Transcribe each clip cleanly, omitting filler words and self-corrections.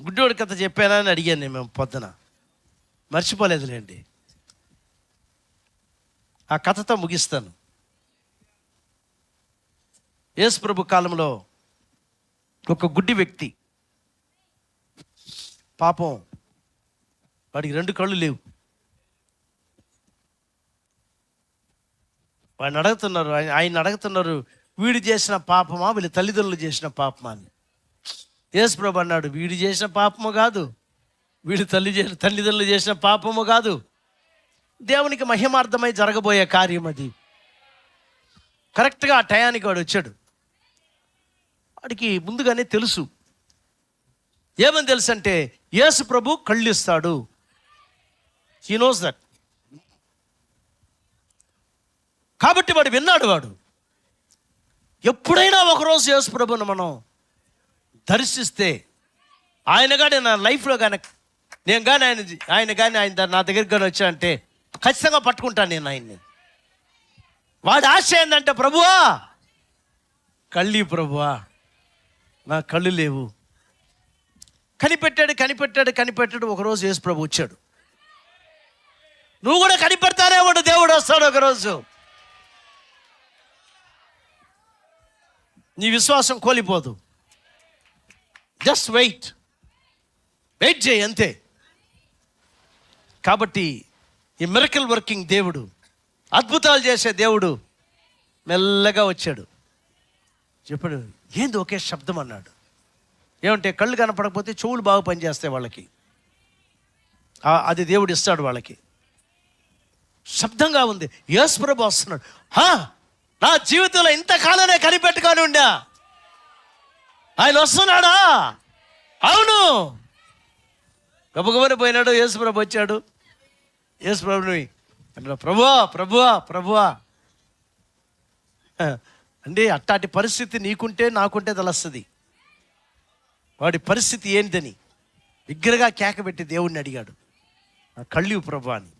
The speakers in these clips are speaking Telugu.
గుడ్డోడి కథ చెప్పానా అని అడిగాను నేను మేము పొద్దున, మర్చిపోలేదులేండి. ఆ కథతో ముగిస్తాను. యేసు ప్రభు కాలంలో ఒక గుడ్డి వ్యక్తి, పాపం వాడికి 2 కళ్ళు లేవు. ఆయన అడుగుతున్నారు, వీడు చేసిన పాపమా వీళ్ళ తల్లిదండ్రులు చేసిన పాపమా అని. యేసు ప్రభు అన్నాడు, వీడు చేసిన పాపము కాదు, వీడు తల్లిదండ్రులు చేసిన పాపము కాదు, దేవునికి మహిమార్థమై జరగబోయే కార్యం అది. కరెక్ట్గా ఆ టయానికి వాడు వచ్చాడు. వాడికి ముందుగానే తెలుసు. ఏమని తెలుసు అంటే, యేసు ప్రభు కళ్ళు ఇస్తాడు. He knows that. కాబట్టి వాడు విన్నాడు. వాడు ఎప్పుడైనా ఒకరోజు యేసు ప్రభుని మనం దర్శిస్తే, ఆయన కానీ నా లైఫ్లో కానీ నేను కానీ ఆయన నా దగ్గరికి కానీ వచ్చా అంటే ఖచ్చితంగా పట్టుకుంటాను నేను ఆయన్ని. వాడి ఆశ ఏంటంటే, ప్రభువా ప్రభువా నా కళ్ళు లేవు. కనిపెట్టాడు. ఒకరోజు యేసు ప్రభు వచ్చాడు. నువ్వు కూడా కనిపెడతానే వాడు, దేవుడు వస్తాడు ఒకరోజు. నీ విశ్వాసం కోల్పోదు. జస్ట్ వెయిట్ చేయి అంతే. కాబట్టి ఈ మిరకల్ వర్కింగ్ దేవుడు, అద్భుతాలు చేసే దేవుడు మెల్లగా వచ్చాడు. చెప్పాడు, ఏంది ఒకే శబ్దం అన్నాడు. ఏమంటే కళ్ళు కనపడకపోతే చెవులు బాగా పనిచేస్తాయి వాళ్ళకి, అది దేవుడు ఇస్తాడు వాళ్ళకి. శబ్దంగా ఉంది. యేసు ప్రభు వస్తున్నాడు. నా జీవితంలో ఇంతకాలనే కనిపెట్టుకొని ఉండా, ఆయన వస్తున్నాడా? అవును. గబగబని పోయినాడు. యేసు ప్రభు వచ్చాడు. యేసు ప్రభుని ప్రభువా అంటే అట్టాటి పరిస్థితి నీకుంటే నాకుంటే తెలుస్తుంది వాడి పరిస్థితి ఏంటని. బిగ్గరగా కేకబెట్టి దేవుడిని అడిగాడు, నా కళ్ళు ప్రభు అని.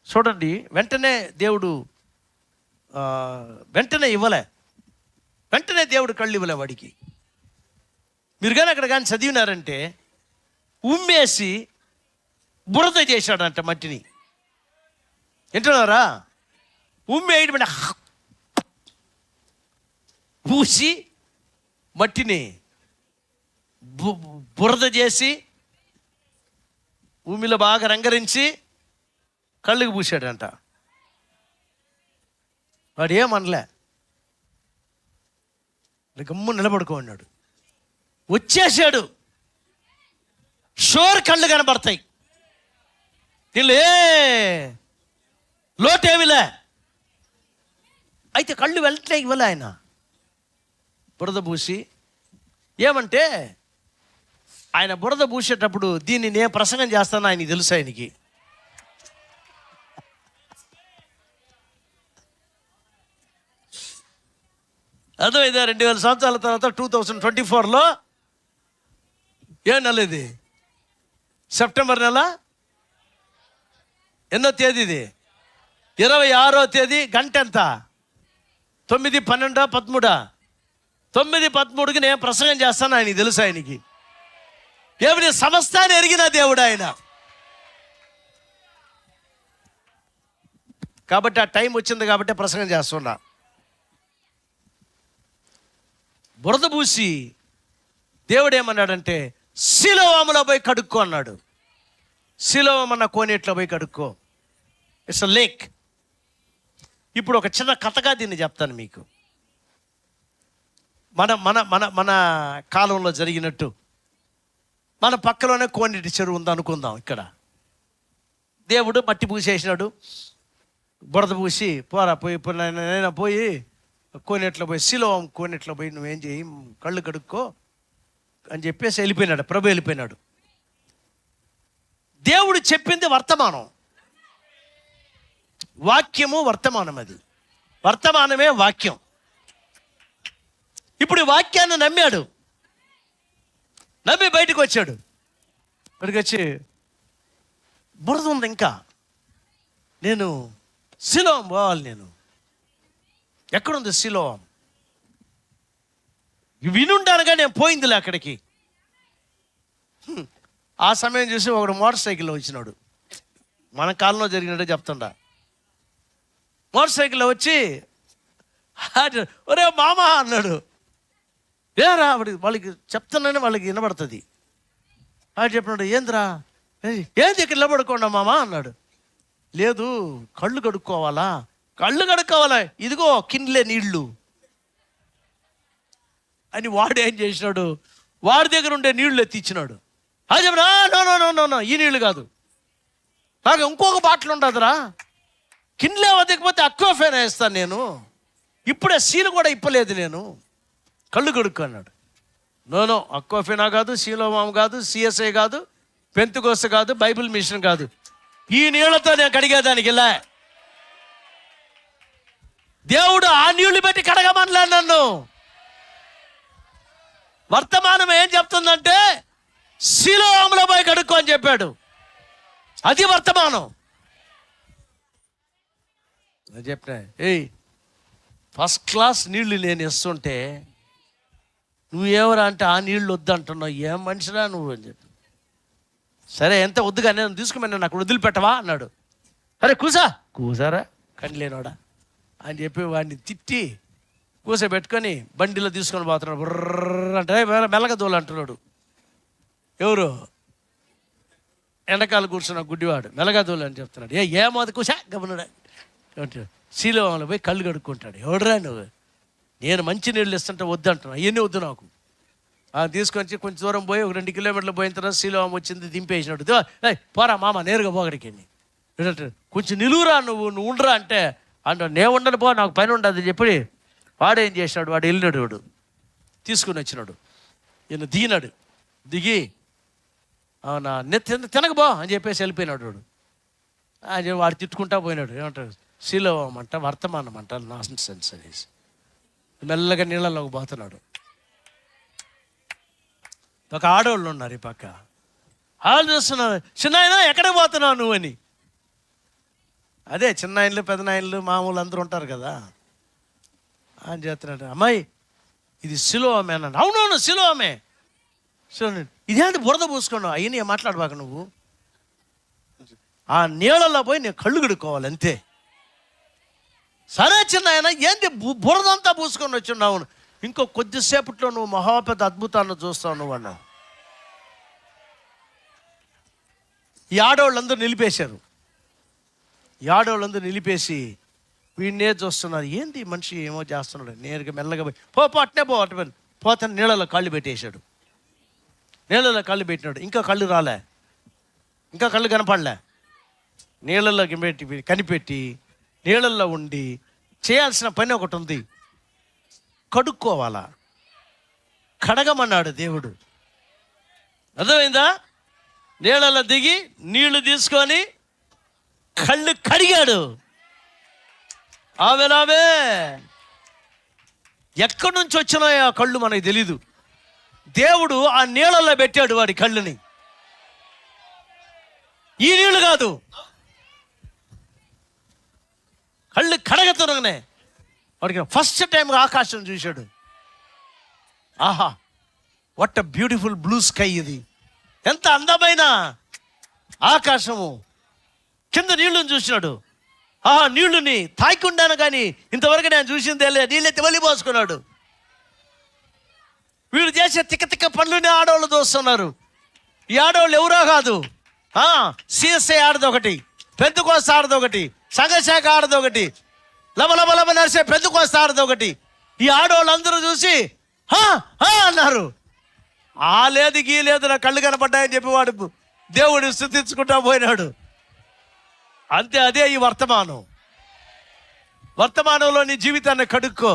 చూడండి, వెంటనే దేవుడు వెంటనే దేవుడు కళ్ళు ఇవ్వలే వాడికి. మీరు కానీ అక్కడ కానీ చదివినారంటే, ఉమ్మేసి బురద చేశాడంట మట్టిని. వింటున్నారా? ఉమ్మేయడం పూసి మట్టిని బురద చేసి భూమిలో బాగా రంగరించి కళ్ళుకి పూసాడంట. వాడు ఏమనలే, గమ్ము నిలబడుకోన్నాడు. వచ్చేసాడు. షోర్ కళ్ళు కనబడతాయి, వీళ్ళు లోటేమిలే. అయితే కళ్ళు వెంటనే ఇవ్వలే ఆయన. బురద పూసి ఏమంటే, ఆయన బురద పూసేటప్పుడు దీన్ని నేను ప్రసంగం చేస్తాను ఆయనకి తెలుసు. ఆయనకి అర్థమైందా? 2000 సంవత్సరాల తర్వాత 2024లో ఏ నెల ఇది? సెప్టెంబర్ నెల ఎన్నో తేదీ ఇది? 26వ తేదీ. గంట ఎంత? 9, 12, 13. 9:13కి నేను ప్రసంగం చేస్తాను ఆయనకి తెలుసు. ఆయనకి ఏమిటి? సమస్తాన్ని ఎరిగిన దేవుడు ఆయన. కాబట్టి ఆ టైం వచ్చింది కాబట్టి ప్రసంగం చేస్తున్నా. బురద పూసి దేవుడు ఏమన్నాడంటే, సిలోవాములో పోయి కడుక్కో అన్నాడు. సిలోవాము అన్న కోనేట్లో పోయి కడుక్కో. It's a lake. ఇప్పుడు ఒక చిన్న కథగా దీన్ని చెప్తాను మీకు. మన మన మన మన కాలంలో జరిగినట్టు మన పక్కలోనే కోనేటి చెరువు ఉంది అనుకుందాం. ఇక్కడ దేవుడు మట్టి పూసేసినాడు, బురద పూసి పోయి పోయి కోనేట్లో పోయి, సిలోవాము కోనేట్లో పోయి నువ్వేం చేయి, కళ్ళు కడుక్కో అని చెప్పేసి వెళ్ళిపోయినాడు. ప్రభు వెళ్ళిపోయినాడు. దేవుడు చెప్పింది వర్తమానం, వాక్యము వర్తమానం. అది వర్తమానమే వాక్యం. ఇప్పుడు ఈ వాక్యాన్ని నమ్మాడు. నమ్మి బయటకు వచ్చాడు. బయటకు వచ్చి, బురద ఉంది ఇంకా, నేను సిలోవాము పోవాలి. నేను ఎక్కడుంది సిలోవాము? వినుండానుగా నేను పోయిందిలే అక్కడికి. ఆ సమయం చూసి ఒకడు మోటార్ సైకిల్లో వచ్చినాడు. మన కాలంలో జరిగినట్టే చెప్తుండా. మోటార్ సైకిల్లో వచ్చి ఒరే మామ అన్నాడు. ఏరా వాళ్ళకి చెప్తున్నానే వాళ్ళకి వినబడుతుంది. ఆడు చెప్పినాడు, ఏంద్రా ఏంది ఇక్కడ నిలబడుకోండా మామ అన్నాడు. లేదు కళ్ళు కడుక్కోవాలా. కళ్ళు కడుక్కోవాలా, ఇదిగో కిన్లే నీళ్లు అని వాడు ఏం చేసినాడు, వాడి దగ్గర ఉండే నీళ్లు ఎత్తిచ్చినాడు. అది చెప్పిన నో ఈ నీళ్లు కాదు, నాకు ఇంకొక బాటిల్ ఉండదురా, కిన్లే వద్దకపోతే అక్వాఫైన్ వేస్తాను నేను, ఇప్పుడే సీలు కూడా ఇప్పలేదు నేను, కళ్ళు కడుక్కో అన్నాడు. నో అక్వాఫైనా కాదు, సీలోమాం కాదు, సిఎస్ఐ కాదు, పెంతుకోస కాదు, బైబిల్ మిషన్ కాదు, ఈ నీళ్లతో నేను కడిగేదానికి ఇలా. దేవుడు ఆ నీళ్లు పెట్టి కడగమనలే నన్ను. వర్తమానం ఏం చెప్తుందంటే సిలోములో పోయి కడుక్కో అని చెప్పాడు. అది వర్తమానం. నేను చెప్పిన ఫస్ట్ క్లాస్ నీళ్లు నేను ఇస్తుంటే నువ్వేమరా అంటే ఆ నీళ్ళు వద్దు అంటున్నావు, ఏం మనిషిరా నువ్వు అని చెప్పి. సరే ఎంత వద్దుగా నేను తీసుకుని నాకు వదిలిపెట్టవా అన్నాడు. అరే కూసారా కండిలేనోడా అని చెప్పి వాడిని తిట్టి కూసబెట్టుకొని బండిలో తీసుకొని పోతున్నాడు. బుర్ర అంటే మెల్లగా దోలు అంటున్నాడు. ఎవరు ఎండకాలు కూర్చున్న గుడ్డివాడు మెల్లగా దోలు అని చెప్తున్నాడు. ఏమోది కూసా గమనుడా శీలోంలో పోయి కళ్ళు కడుక్కుంటాడు. ఎవడరా నువ్వు, నేను మంచి నీళ్ళు ఇస్తుంటే వద్దు అంటున్నా, ఇవన్నీ వద్దు నాకు. తీసుకొచ్చి కొంచెం దూరం పోయి ఒక 2 కిలోమీటర్లు పోయిన తర్వాత శీలోం వచ్చింది, దింపేసినాడు. పోరా మామ నేరుగా పోగడికి, కొంచెం నిలువురా నువ్వు ఉండరా అంటే అంటాడు. నేను ఉండను పో, నాకు పని ఉండదు చెప్పి వాడు ఏం చేసినాడు, వాడు వెళ్ళినాడు, వాడు తీసుకుని వచ్చినాడు. ఈయన దిగి అవునా తినకబో అని చెప్పేసి వెళ్ళిపోయినాడు వాడు. వాడు తిట్టుకుంటా పోయినాడు. ఏమంటాడు, శీలోం అంట వర్తమానం అంట నాన్ సెన్స్ అనేసి మెల్లగా నీళ్ళలోకి పోతున్నాడు. ఒక ఆడవాళ్ళు ఉన్నారు ఈ పక్క, వాళ్ళు చూస్తున్నారు, చిన్నాయన ఎక్కడికి పోతున్నావు నువ్వు అని. అదే చిన్నాయనలు పెద్దనాయనలు మామూలు అందరూ ఉంటారు కదా అని చేస్తున్నాడు. అమ్మాయి ఇది సిలోమే అన్నాడు. అవునవును సిలోమే. ఇదేంటి బురద పూసుకున్నావు, అయ్యి మాట్లాడబాక నువ్వు, ఆ నీళ్ళలో పోయి నేను కళ్ళు కడుక్కోవాలి అంతే. సరే చిన్నాయన ఏంటి బురదంతా పూసుకొని వచ్చిన్నావు, ఇంకో కొద్దిసేపట్లో నువ్వు మహాపెద్ద అద్భుతాన్ని చూస్తావు నువ్వు అన్నావు. ఈ ఆడవాళ్ళందరూ నిలిపేశారు. ఈ ఆడవాళ్ళందరూ నిలిపేసి వీడినే చూస్తున్నారు. ఏంటి మనిషి ఏమో చేస్తున్నాడు. నేరుగా మెల్లగా పోయి అట్నే అటు పోతే నీళ్ళలో కళ్ళు పెట్టేశాడు. నీళ్ళలో కళ్ళు పెట్టినాడు. ఇంకా కళ్ళు రాలే, ఇంకా కళ్ళు కనపడలే. నీళ్ళలోకి కనిపెట్టి నీళ్ళల్లో ఉండి చేయాల్సిన పని ఒకటి ఉంది, కడుక్కోవాలా. కడగమన్నాడు దేవుడు, అర్థమైందా? నీళ్ళలో దిగి నీళ్లు తీసుకొని కళ్ళు కడిగాడు. ఆమెలావే ఎక్కడి నుంచి వచ్చినాయో ఆ కళ్ళు మనకి తెలీదు. దేవుడు ఆ నీళ్ళల్లో పెట్టాడు వాడి కళ్ళుని. ఈ నీళ్ళు కాదు, కళ్ళు కడగతునగానే వాడికి ఫస్ట్ టైం ఆకాశం చూశాడు. ఆహా what a beautiful blue sky, ఇది ఎంత అందమైన ఆకాశము. కింద నీళ్ళని చూసినాడు. ఆహా నీళ్ళుని తాకిండాను కానీ ఇంతవరకు నేను చూసిందే లేదు. నీళ్ళెత్తి వెళ్ళిపోసుకున్నాడు. వీడు చేసే తిక్క పనులని ఆడవాళ్ళు చూస్తున్నారు. ఈ ఆడవాళ్ళు ఎవరో కాదు, సిఎస్ఐ ఆడదొకటి, పెంతుకోస్త ఆడదొకటి, సంఘశాఖ ఆడదొకటి, లబ నడిచే పెంతుకోస్త ఆడదొకటి. ఈ ఆడవాళ్ళందరూ చూసి అన్నారు. లేదు గీలేదు నా కళ్ళు కనపడ్డాయని చెప్పి వాడు దేవుడిని స్తుతించుకుంటా పోయినాడు. అంతే, అదే ఈ వర్తమానం. వర్తమానంలో నీ జీవితాన్ని కడుక్కో,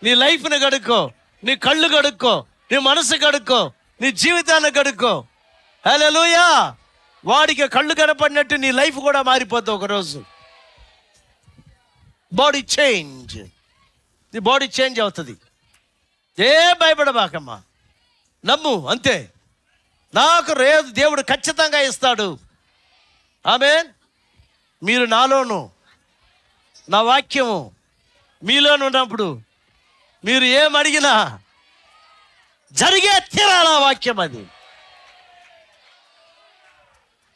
నీ లైఫ్ని కడుక్కో, నీ కళ్ళు కడుక్కో, నీ మనసు కడుక్కో, నీ జీవితాన్ని కడుక్కో. హల్లెలూయా. వాడికి కళ్ళు కనపడినట్టు నీ లైఫ్ కూడా మారిపోద్ది ఒకరోజు. బాడీ చేంజ్, నీ బాడీ చేంజ్ అవుతుంది. భయపడబాకమ్మా, నమ్ము అంతే. నాకు రేపు దేవుడు ఖచ్చితంగా ఇస్తాడు. ఆమేన్. మీరు నాలోను, నా వాక్యము మీలోను ఉన్నప్పుడు మీరు ఏమడిగినా జరిగే తీరాల వాక్యం అది.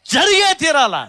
జరిగే తీరాలా.